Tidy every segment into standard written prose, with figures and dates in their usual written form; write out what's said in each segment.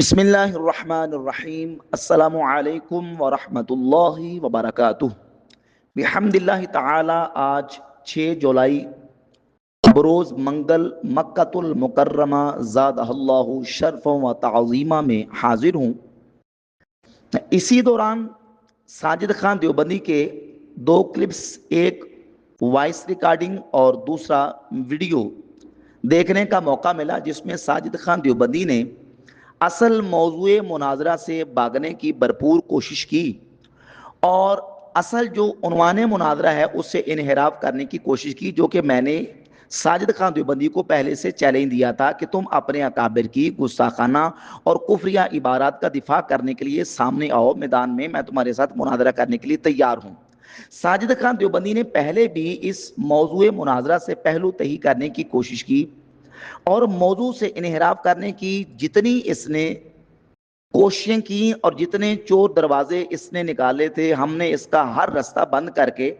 بسم اللہ الرحمن الرحیم السلام علیکم ورحمۃ اللہ وبرکاتہ۔ بحمد اللہ تعالی آج 6 جولائی بروز منگل مکۃ المکرمہ زادہ اللہ شرف و تعظیمہ میں حاضر ہوں۔ اسی دوران ساجد خان دیوبندی کے 2 کلپس، ایک وائس ریکارڈنگ اور دوسرا ویڈیو دیکھنے کا موقع ملا، جس میں ساجد خان دیوبندی نے اصل موضوع مناظرہ سے بھاگنے کی بھرپور کوشش کی اور اصل جو عنوان مناظرہ ہے اس سے انحراف کرنے کی کوشش کی، جو کہ میں نے ساجد خان دیوبندی کو پہلے سے چیلنج دیا تھا کہ تم اپنے اکابر کی گستاخانہ اور کفریہ عبارات کا دفاع کرنے کے لیے سامنے آؤ میدان میں تمہارے ساتھ مناظرہ کرنے کے لیے تیار ہوں۔ ساجد خان دیوبندی نے پہلے بھی اس موضوع مناظرہ سے پہلو تہی کرنے کی کوشش کی اور موضوع سے انحراف کرنے کی جتنی اس نے کوششیں کی اور جتنے چور دروازے اس نے نکالے تھے، ہم نے اس کا ہر رستہ بند کر کے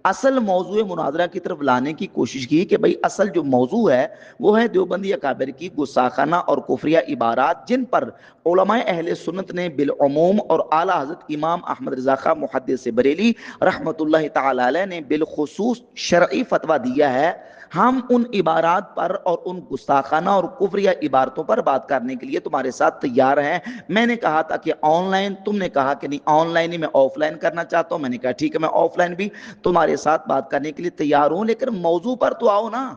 اصل موضوع مناظرہ کی طرف لانے کی کوشش کی کہ بھئی اصل جو موضوع ہے وہ ہے دیوبندی اکابر کی گستاخانہ اور کفریہ عبارات، جن پر علماء اہل سنت نے بالعموم اور اعلیٰ حضرت امام احمد رضا خان محدث بریلی رحمۃ اللہ تعالی علیہ نے بالخصوص شرعی فتویٰ دیا ہے۔ ہم ان عبارات پر اور ان گستاخانہ اور کفریہ عبارتوں پر بات کرنے کے لیے تمہارے ساتھ تیار ہیں۔ میں نے کہا تھا کہ آن لائن، تم نے کہا کہ نہیں آن لائن ہی، میں آف لائن کرنا چاہتا ہوں۔ میں نے کہا ٹھیک ہے، میں آف لائن بھی تمہارے ساتھ بات کرنے کے لیے تیار ہوں، لیکن موضوع پر تو آؤ نا۔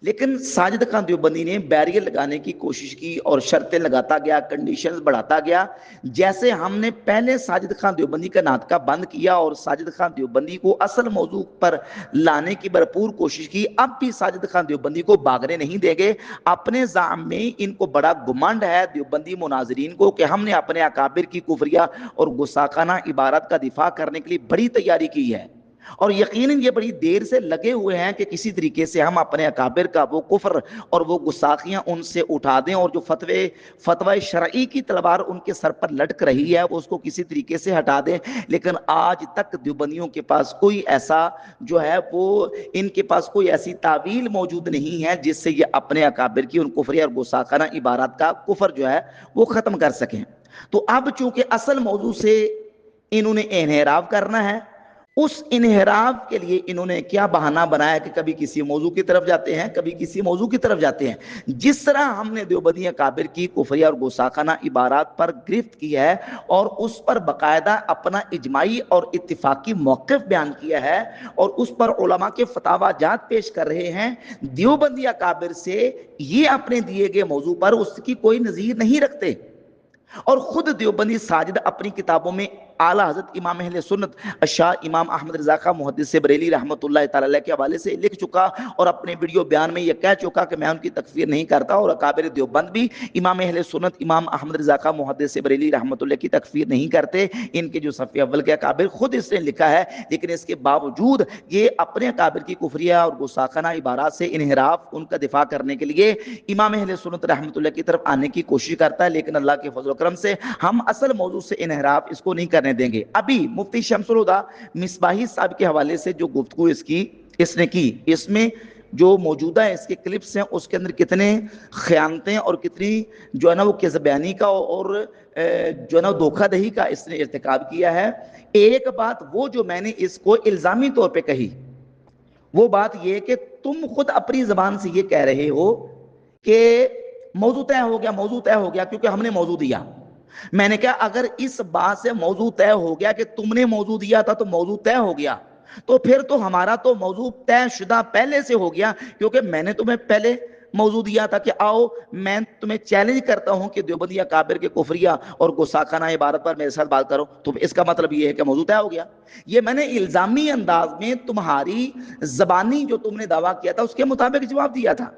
لیکن ساجد خان دیوبندی نے بیریئر لگانے کی کوشش کی اور شرطیں لگاتا گیا، کنڈیشنز بڑھاتا گیا۔ جیسے ہم نے پہلے ساجد خان دیوبندی کا ناطقہ بند کیا اور ساجد خان دیوبندی کو اصل موضوع پر لانے کی بھرپور کوشش کی، اب بھی ساجد خان دیوبندی کو بھاگنے نہیں دیں گے۔ اپنے زعم میں ان کو بڑا گمانڈ ہے دیوبندی مناظرین کو کہ ہم نے اپنے اکابر کی کفریہ اور گستاخانہ عبارت کا دفاع کرنے کے لیے بڑی تیاری کی ہے، اور یقیناً یہ بڑی دیر سے لگے ہوئے ہیں کہ کسی طریقے سے ہم اپنے اکابر کا وہ کفر اور وہ گستاخیاں ان سے اٹھا دیں، اور جو فتوی شرعی کی تلوار ان کے سر پر لٹک رہی ہے وہ اس کو کسی طریقے سے ہٹا دیں۔ لیکن آج تک دیوبندیوں کے پاس کوئی ایسا جو ہے وہ ان کے پاس کوئی ایسی تعویل موجود نہیں ہے جس سے یہ اپنے اکابر کی ان کفریہ اور گستاخانہ عبارات کا کفر جو ہے وہ ختم کر سکیں۔ تو اب چونکہ اصل موضوع سے انہوں نے انحراف کرنا ہے، اس انحراف کے لیے انہوں نے کیا بہانہ بنایا کہ کبھی کسی موضوع کی طرف جاتے ہیں، کبھی کسی موضوع کی طرف جاتے ہیں۔ جس طرح ہم نے دیوبندی اکابر کی کفریہ اور گستاخانہ عبارات پر گرفت کی ہے اور اس پر باقاعدہ اپنا اجماعی اور اتفاقی موقف بیان کیا ہے اور اس پر علماء کے فتاوی جات پیش کر رہے ہیں، دیوبندی اکابر سے یہ اپنے دیے گئے موضوع پر اس کی کوئی نظیر نہیں رکھتے۔ اور خود دیوبندی ساجد اپنی کتابوں میں اعلیٰ حضرت امام اہل سنت شاہ امام احمد رضا خان محدث بریلی رحمۃ اللہ تعالی علیہ کے حوالے سے لکھ چکا اور اپنے ویڈیو بیان میں یہ کہہ چکا کہ میں ان کی تکفیر نہیں کرتا، اور اکابر دیوبند بھی امام اہل سنت امام احمد رضا خان محدث بریلی رحمۃ اللہ کی تکفیر نہیں کرتے۔ ان کے جو صف اول کے اکابر خود اس نے لکھا ہے، لیکن اس کے باوجود یہ اپنے اکابر کی کفریہ اور گستاخانہ عبارات سے انحراف ان کا دفاع کرنے کے لیے امام اہل سنت رحمۃ اللہ کی طرف آنے کی کوشش کرتا ہے، لیکن اللہ کے فضل و کرم سے ہم اصل موضوع سے انحراف اس کو نہیں کرنے دیں گے۔ ابھی مفتی شمس الہدیٰ مصباحی صاحب کے حوالے سے جو گفتگو اس نے کی، اس میں جو موجودہ اس کے کلپس ہیں اس کے اندر کتنے خیانتیں اور کتنی جو ہے نا وہ کذب بیانی کا اور جو ہے نا دھوکہ دہی کا اس نے ارتکاب کیا ہے۔ ایک بات وہ جو میں نے اس کو الزامی طور پہ کہی، وہ بات یہ کہ تم خود اپنی زبان سے یہ کہہ رہے ہو کہ موضوع طے ہو گیا، موضوع طے ہو گیا کیونکہ ہم نے موضوع دیا۔ میں نے کہا اگر اس بات سے موضوع طے ہو گیا کہ تم نے موضوع دیا تھا تو موضوع طے ہو گیا، تو پھر تو ہمارا تو موضوع طے شدہ پہلے سے ہو گیا، کیونکہ میں نے تمہیں پہلے موضوع دیا تھا کہ آؤ میں تمہیں چیلنج کرتا ہوں کہ دیوبندی اکابر کے کفریہ اور گستاخانہ عبارت پر میرے ساتھ بات کرو، تو اس کا مطلب یہ ہے کہ موضوع طے ہو گیا۔ یہ میں نے الزامی انداز میں تمہاری زبانی جو تم نے دعویٰ کیا تھا اس کے مطابق جواب دیا تھا۔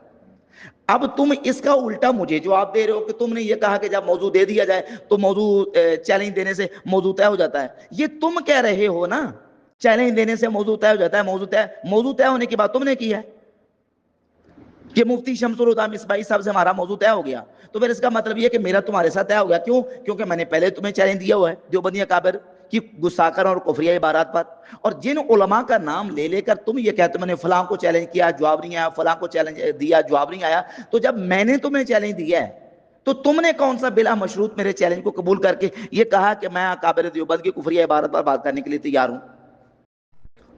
اب تم اس کا الٹا مجھے جواب دے رہے ہو کہ تم نے یہ کہا کہ جب موضوع دے دیا جائے تو موضوع چیلنج دینے سے موضوع طے ہو جاتا ہے۔ یہ تم کہہ رہے ہو نا چیلنج دینے سے موضوع طے ہو جاتا ہے، موضوع طے ہونے کی بات تم نے کی ہے کہ مفتی شمس الہدیٰ مصباحی صاحب سے ہمارا موضوع طے ہو گیا، تو پھر اس کا مطلب یہ کہ میرا تمہارے ساتھ طے ہو گیا۔ کیوں؟ کیونکہ میں نے پہلے تمہیں چیلنج دیا ہوا ہے دیوبندی اکابر کی گستاخانہ اور کفریہ عبارات پر، اور جن علماء کا نام لے لے کر تم یہ کہتے میں نے فلاں کو چیلنج کیا جواب نہیں آیا، فلاں کو چیلنج دیا جواب نہیں آیا، تو جب میں نے تمہیں چیلنج دیا ہے تو تم نے کون سا بلا مشروط میرے چیلنج کو قبول کر کے یہ کہا کہ میں اکابر دیوبند کی کفریہ عبارت پر بات کرنے کے لیے تیار ہوں؟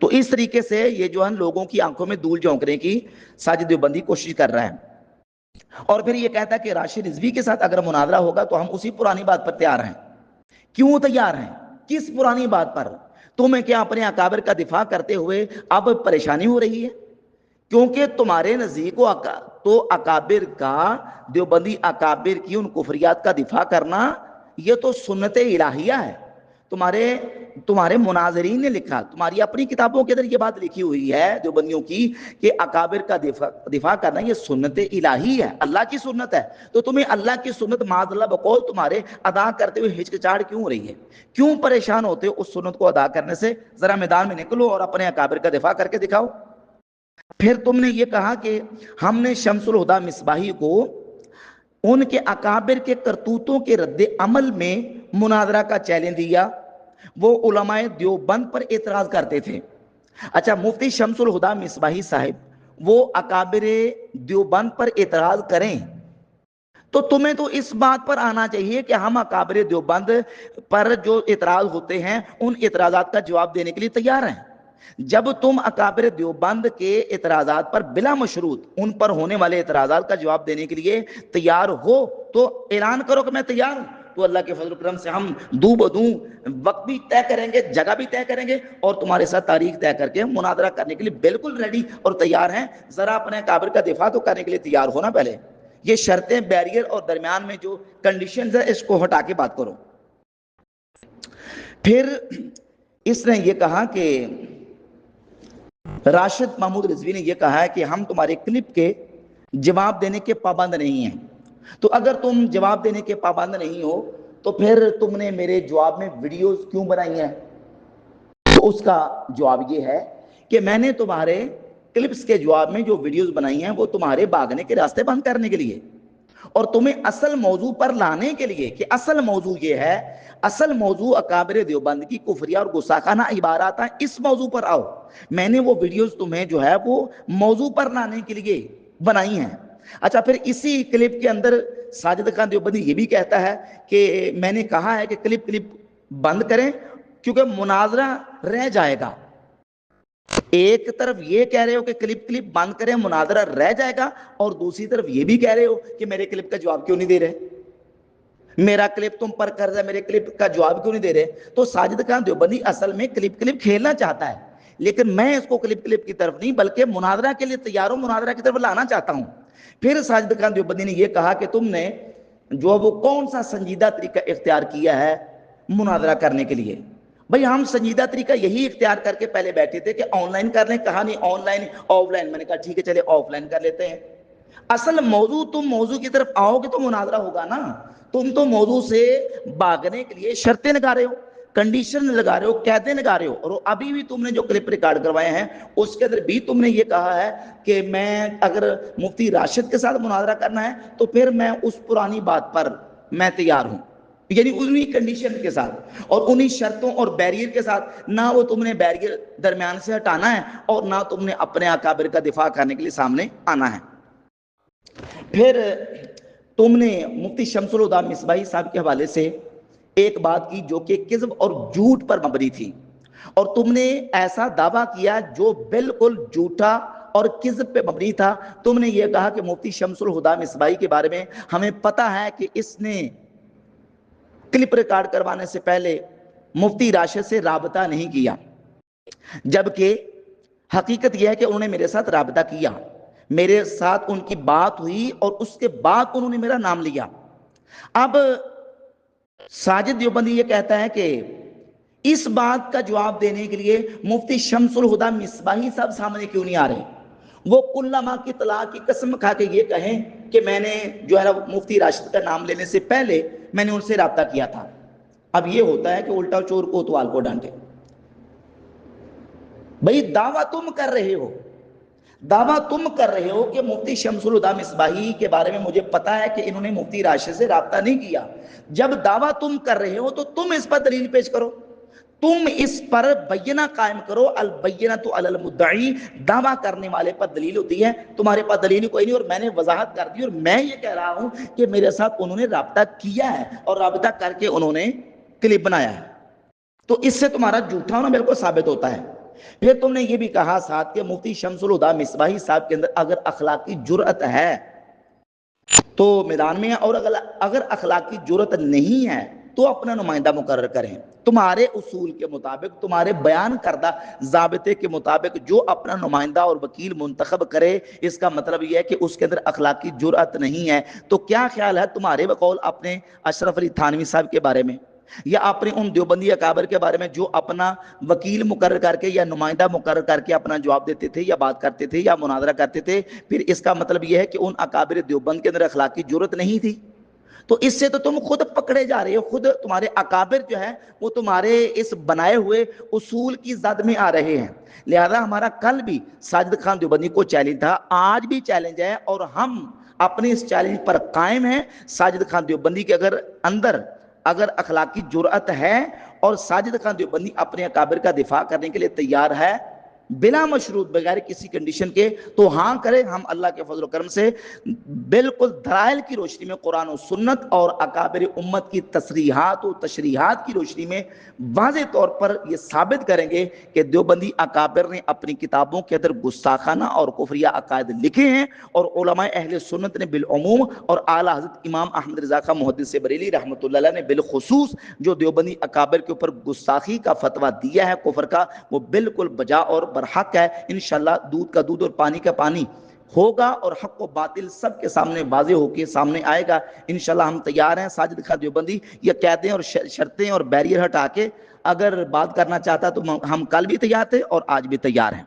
تو اس طریقے سے یہ جو ہے لوگوں کی آنکھوں میں دھول جھونکنے کی ساجد دیوبندی کوشش کر رہا ہے، اور پھر یہ کہتا ہے کہ راشد رضوی کے ساتھ اگر مناظرہ ہوگا تو ہم اسی پرانی بات پر تیار ہیں۔ کیوں تیار ہیں؟ کس پرانی بات پر؟ تمہیں کیا اپنے اکابر کا دفاع کرتے ہوئے اب پریشانی ہو رہی ہے؟ کیونکہ تمہارے نزدیک تو اکابر کا، دیوبندی اکابر کی ان کفریات کا دفاع کرنا یہ تو سنت الہیہ ہے۔ تمہارے مناظرین نے لکھا، تمہاری اپنی کتابوں کے اندر یہ بات لکھی ہوئی ہے دیوبندیوں کی کہ اکابر کا دفاع کرنا یہ سنت الہی ہے، اللہ کی سنت ہے۔ تو تمہیں اللہ کی سنت معاذ اللہ بقول تمہارے ادا کرتے ہوئے ہچکچاہٹ کیوں ہو رہی ہے؟ کیوں پریشان ہوتے ہو اس سنت کو ادا کرنے سے؟ ذرا میدان میں نکلو اور اپنے اکابر کا دفاع کر کے دکھاؤ۔ پھر تم نے یہ کہا کہ ہم نے شمس الہدیٰ مصباحی کو ان کے اکابر کے کرتوتوں کے رد عمل میں مناظرہ کا چیلنج دیا۔ وہ علماء دیوبند پر اعتراض کرتے تھے۔ اچھا، مفتی شمس الہدیٰ مصباحی صاحب وہ اکابر دیوبند پر اعتراض کریں تو تمہیں تو اس بات پر آنا چاہیے کہ ہم اکابر دیوبند پر جو اعتراض ہوتے ہیں ان اعتراضات کا جواب دینے کے لیے تیار ہیں۔ جب تم اکابر دیوبند کے اعتراضات پر بلا مشروط ان پر ہونے والے اعتراضات کا جواب دینے کے لیے تیار ہو تو اعلان کرو کہ میں تیار ہوں، تو اللہ کے فضل و کرم سے ہم دو بدوں وقت بھی طے کریں گے، جگہ بھی طے کریں گے، اور تمہارے ساتھ تاریخ طے کر کے مناظرہ کرنے کے لیے بالکل ریڈی اور تیار ہیں۔ ذرا اپنے اکابر کا دفاع تو کرنے کے لیے تیار ہونا پہلے۔ یہ شرطیں، بیریئر اور درمیان میں جو کنڈیشنز ہے اس کو ہٹا کے بات کرو۔ پھر اس نے یہ کہا کہ راشد محمود رضوی نے یہ کہا ہے کہ ہم تمہارے کلپ کے جواب دینے کے پابند نہیں ہیں۔ تو اگر تم جواب دینے کے پابند نہیں ہو تو پھر تم نے میرے جواب میں ویڈیوز کیوں بنائی ہیں؟ تو اس کا جواب یہ ہے کہ میں نے تمہارے کلپس کے جواب میں جو ویڈیوز بنائی ہیں وہ تمہارے بھاگنے کے راستے بند کرنے کے لیے اور تمہیں اصل موضوع پر لانے کے لیے، کہ اصل موضوع یہ ہے، اصل موضوع اکابر دیوبند کی کفریہ اور گستاخانہ عبارات ہیں، اس موضوع پر آؤ۔ میں نے وہ ویڈیوز تمہیں جو ہے وہ موضوع پر لانے کے لیے بنائی ہیں۔ اچھا، پھر اسی کلپ کے اندر ساجد خان دیوبندی یہ بھی کہتا ہے کہ میں نے کہا ہے کہ کلپ بند کریں کیونکہ مناظرہ رہ جائے گا۔ ایک طرف یہ کہہ رہے ہو کہ کلپ بند کریں، مناظرہ رہ جائے گا، اور دوسری طرف یہ بھی کہہ رہے ہو کہ میرے کلپ کا جواب کیوں نہیں دے رہے، میرا کلپ تم پر قرض ہے، میرے کلپ کا جواب کیوں نہیں دے رہے۔ تو ساجد خان دیوبندی اصل میں کلپ کھیلنا چاہتا ہے، لیکن میں اس کو کلپ کی طرف نہیں بلکہ مناظرہ کے لیے تیار ہوں، مناظرہ کی طرف لانا چاہتا ہوں۔ پھر ساجد خان دیوبندی نے یہ کہا کہ تم نے جو وہ کون سا سنجیدہ طریقہ اختیار کیا ہے مناظرہ کرنے کے لیے؟ بھئی ہم سنجیدہ طریقہ یہی اختیار کر کے پہلے بیٹھے تھے کہ آن لائن کر لیں، کہا نہیں آن لائن آف لائن، میں نے کہا ٹھیک ہے چلے آف لائن کر لیتے ہیں۔ اصل موضوع، تم موضوع کی طرف آؤ گے تو مناظرہ ہوگا نا۔ تم تو موضوع سے بھاگنے کے لیے شرطیں لگا رہے ہو، کنڈیشن لگا رہے ہو، قیدیں لگا رہے ہو، اور ابھی بھی تم نے جو کلپ ریکارڈ کروائے ہیں اس کے اندر بھی تم نے یہ کہا ہے کہ میں اگر مفتی راشد کے ساتھ مناظرہ کرنا ہے تو پھر میں اس پرانی بات پر میں تیار ہوں، یعنی انہی کنڈیشن کے ساتھ اور انہی شرطوں اور بیریئر کے ساتھ۔ نہ وہ تم نے بیریئر درمیان سے ہٹانا ہے اور نہ تم نے اپنے اکابر کا دفاع کرنے کے لیے سامنے آنا ہے۔ پھر تم نے مفتی شمس الہدیٰ مصباحی صاحب کے حوالے سے ایک بات کی جو کہ کذب اور جھوٹ پر مبنی تھی، اور تم نے ایسا دعویٰ کیا جو بالکل جھوٹا اور کذب پہ مبنی تھا۔ تم نے یہ کہا کہ مفتی شمس الہدیٰ مصباحی کے بارے میں ہمیں پتہ ہے کہ اس نے کلپ ریکارڈ کروانے سے پہلے مفتی راشد سے رابطہ نہیں کیا، جبکہ حقیقت یہ ہے کہ انہوں نے میرے ساتھ رابطہ کیا، میرے ساتھ ان کی بات ہوئی اور اس کے بعد انہوں نے میرا نام لیا۔ اب ساجد دیوبندی یہ کہتا ہے کہ اس بات کا جواب دینے کے لیے مفتی شمس الہدیٰ مصباحی صاحب سامنے کیوں نہیں آ رہے؟ وہ کلما کی طلاق کی قسم کھا کے یہ کہیں کہ میں نے جو ہے مفتی راشد کا نام لینے سے پہلے میں نے ان سے رابطہ کیا تھا۔ اب یہ ہوتا ہے کہ الٹا چور کوتوال کو ڈانٹے۔ بھئی دعویٰ تم کر رہے ہو کہ مفتی شمس الہدیٰ مصباحی کے بارے میں مجھے پتا ہے کہ انہوں نے مفتی راشد سے رابطہ نہیں کیا۔ جب دعویٰ تم کر رہے ہو تو تم اس پر دلیل پیش کرو، تم اس پر بینہ قائم کرو، البینۃ علی المدعی، دعویٰ کرنے والے پر دلیل ہوتی ہے، تمہارے پاس دلیل کوئی نہیں، اور میں نے وضاحت کر دی اور میں یہ کہہ رہا ہوں کہ میرے ساتھ انہوں نے رابطہ کیا ہے اور رابطہ کر کے انہوں نے کلپ بنایا ہے، تو اس سے تمہارا جھوٹا ہونا بالکل ثابت ہوتا ہے۔ پھر تم نے یہ بھی کہا ساتھ کہ مفتی شمس الہدیٰ مصباحی صاحب کے اندر اگر اخلاقی جرأت ہے تو میدان میں ہے، اور اگر اخلاقی جرأت نہیں ہے تو اپنا نمائندہ مقرر کریں، تمہارے اصول کے مطابق، تمہارے بیان کردہ ضابطے کے مطابق جو اپنا نمائندہ اور وکیل منتخب کرے، اس کا مطلب یہ ہے کہ اس کے اندر اخلاقی جرأت نہیں ہے۔ تو کیا خیال ہے تمہارے بقول اپنے اشرف علی تھانوی صاحب کے بارے میں، یا اپنے ان دیوبندی اکابر کے بارے میں جو اپنا وکیل مقرر کر کے یا نمائندہ مقرر کر کے اپنا جواب دیتے تھے یا بات کرتے تھے یا مناظرہ کرتے تھے، پھر اس کا مطلب یہ ہے کہ ان اکابر دیوبند کے اندر اخلاقی جرأت نہیں تھی؟ تو اس سے تو تم خود پکڑے جا رہے ہو، خود تمہارے اکابر جو ہے وہ تمہارے اس بنائے ہوئے اصول کی زد میں آ رہے ہیں۔ لہذا ہمارا کل بھی ساجد خان دیوبندی کو چیلنج تھا، آج بھی چیلنج ہے، اور ہم اپنے اس چیلنج پر قائم ہیں۔ ساجد خان دیوبندی کے اگر اخلاقی جرأت ہے اور ساجد خان دیوبندی اپنے اکابر کا دفاع کرنے کے لیے تیار ہے بلا مشروط، بغیر کسی کنڈیشن کے، تو ہاں کرے، ہم اللہ کے فضل و کرم سے بالکل دلائل کی روشنی میں، قرآن و سنت اور اکابر امت کی تصریحات و تشریحات کی روشنی میں واضح طور پر یہ ثابت کریں گے کہ دیوبندی اکابر نے اپنی کتابوں کے اندر گستاخانہ اور کفریہ عقائد لکھے ہیں، اور علماء اہل سنت نے بالعموم، اور اعلیٰ حضرت امام احمد رضا خان محدث بریلی رحمۃ اللہ علیہ نے بالخصوص جو دیوبندی اکابر کے اوپر گستاخی کا فتویٰ دیا ہے کفر کا، وہ بالکل بجا اور برحق ہے۔ انشاءاللہ دودھ کا دودھ اور پانی کا پانی ہوگا، اور حق و باطل سب کے سامنے واضح ہو کے سامنے آئے گا۔ انشاءاللہ ہم تیار ہیں۔ ساجد خان دیوبندی یہ قیدیں اور شرطیں اور بیریئر ہٹا کے اگر بات کرنا چاہتا تو ہم کل بھی تیار تھے اور آج بھی تیار ہیں۔